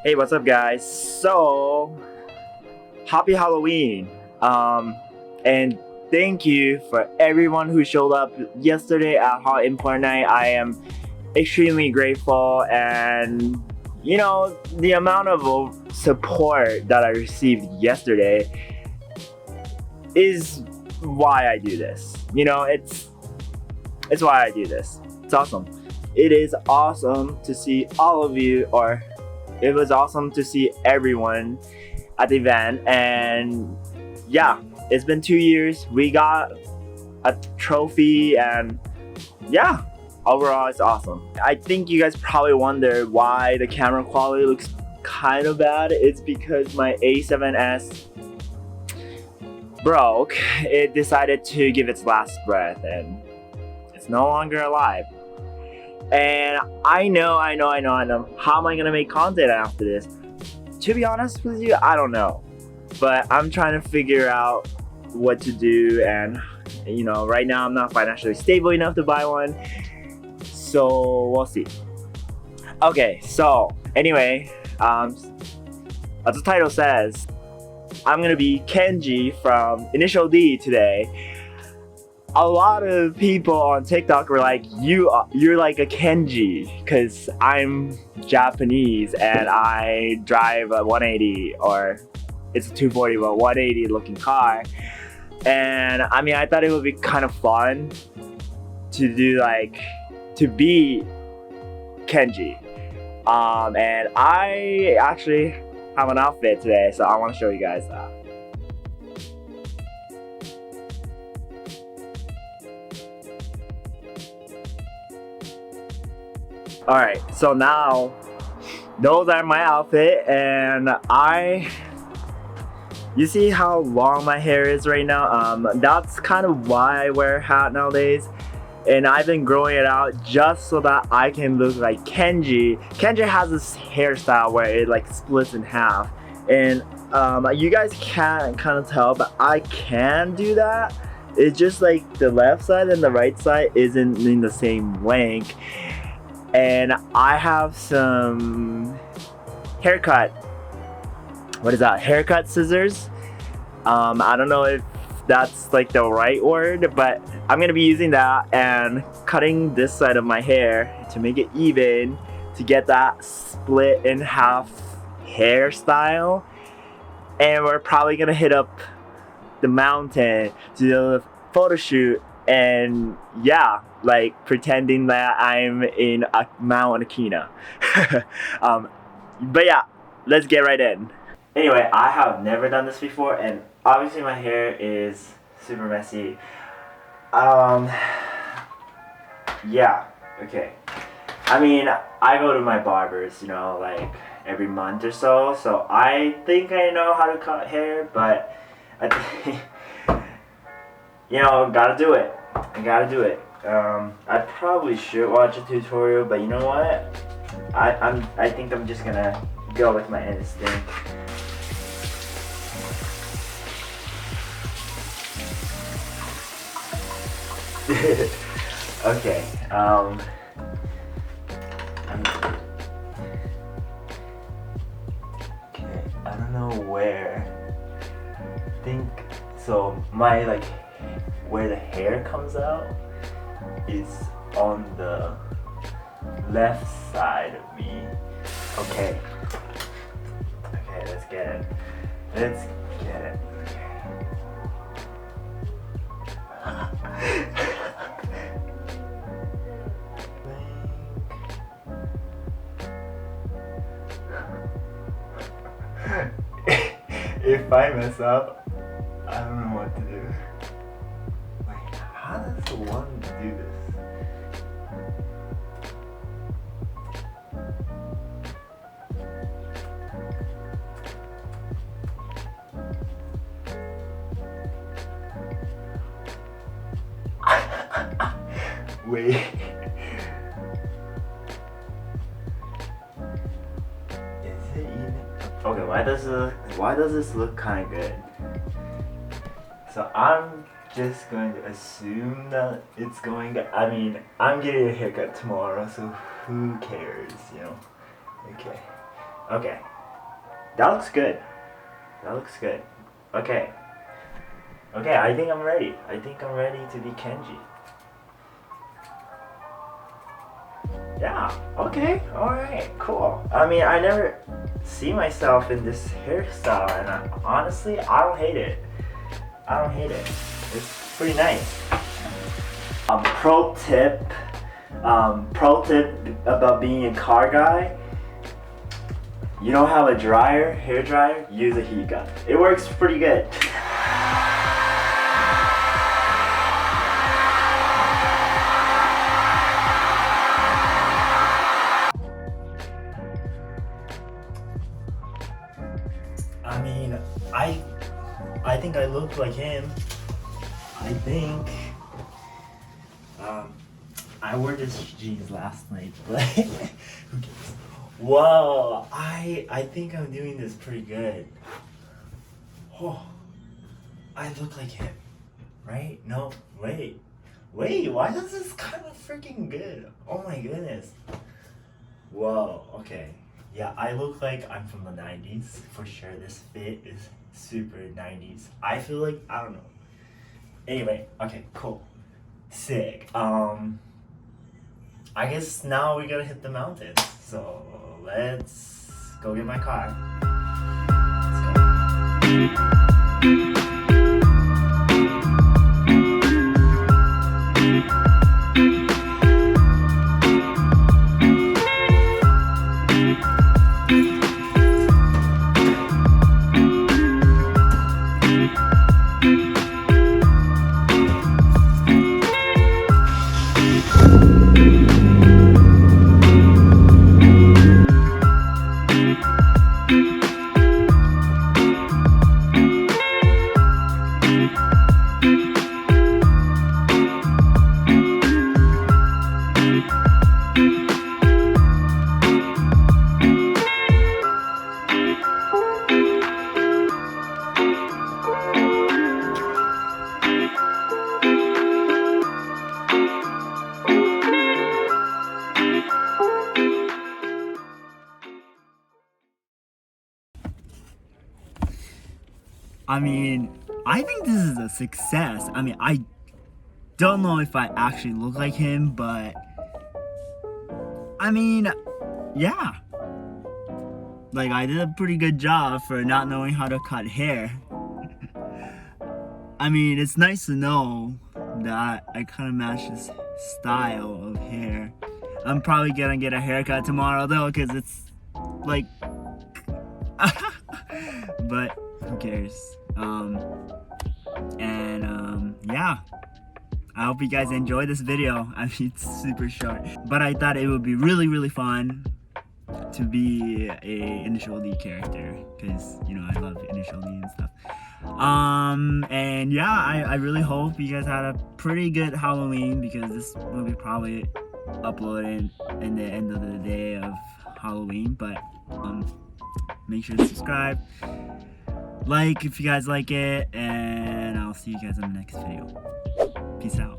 Hey, what's up, guys? So, happy Halloween! And thank you for everyone who showed up yesterday at Hiddenpalmtree. I am extremely grateful, and the amount of support that I received yesterday is why I do this. It's why I do this. It's awesome. It is awesome to see all of you, or it was awesome to see everyone at the event. And yeah, it's been 2 years. We got a trophy, and yeah, overall it's awesome. I think you guys probably wonder why the camera quality looks kind of bad. It's because my A7S broke. It decided to give its last breath, and it's no longer alive. And I know. How am I gonna make content after this? To be honest with you, I don't know. But I'm trying to figure out what to do, and right now I'm not financially stable enough to buy one. So we'll see. Okay, so anyway, as the title says, I'm gonna be Kenji from Initial D today. A lot of people on TikTok were like, you're like a Kenji, because I'm Japanese and I drive a 180, or it's a 240 but 180 looking car. And I mean, I thought it would be kind of fun to be Kenji. And I actually have an outfit today, so I want to show you guys that. Alright, so now those are my outfit, and you see how long my hair is right now? That's kind of why I wear a hat nowadays, and I've been growing it out just so that I can look like Kenji. Kenji has this hairstyle where it like splits in half, and you guys can't kind of tell, but I can do that. It's just like the left side and the right side isn't in the same length. And I have some haircut scissors. I don't know if that's like the right word, but I'm gonna be using that and cutting this side of my hair to make it even, to get that split in half hairstyle. And we're probably gonna hit up the mountain to do a photo shoot, and yeah, like pretending that I'm in a Mount Akina. But yeah, let's get right in. Anyway, I have never done this before, and obviously my hair is super messy. Yeah, okay. I mean, I go to my barbers, like every month or so, so I think I know how to cut hair, but I think, gotta do it. I probably should watch a tutorial, but you know what? I think I'm just gonna go with my instinct. Okay. Okay. I don't know where. I think so. My where the hair comes out is on the left side of me. Okay, let's get it. If I mess up, I don't know what to do. Wait, how does the one do this? Wait. Is it even? Okay, why does this look kind of good? So I'm just going to assume that it's going to, I mean, I'm getting a haircut tomorrow, so who cares, Okay. Okay. That looks good. That looks good. Okay. Okay, I think I'm ready. I think I'm ready to be Kenji. Yeah, okay, alright, cool. I mean, I never see myself in this hairstyle, and honestly, I don't hate it. I don't hate it. It's pretty nice. Pro tip about being a car guy. You don't have a dryer, hair dryer, use a heat gun. It works pretty good. I mean, I think I look like him. I think. I wore this jeans last night, but who cares? Whoa, I think I'm doing this pretty good. Oh, I look like him, right? No, wait, why does this kind of freaking good? Oh my goodness. Whoa, okay. Yeah, I look like I'm from the 90s, for sure. This fit is super 90s. I feel like, I don't know. Anyway, okay, cool. Sick. I guess now we gotta hit the mountains. So let's go get my car. Let's go. I mean, I think this is a success. I mean, I don't know if I actually look like him, but I mean, yeah. Like, I did a pretty good job for not knowing how to cut hair. I mean, it's nice to know that I kind of match his style of hair. I'm probably gonna get a haircut tomorrow though, because it's like but who cares? Yeah, I hope you guys enjoy this video. I mean, it's super short, but I thought it would be really fun to be a initial D character, because you know I love initial D and stuff. And yeah, I really hope you guys had a pretty good Halloween, because this will be probably uploaded in the end of the day of Halloween. But make sure to subscribe, like if you guys like it, and I'll see you guys in the next video. Peace out.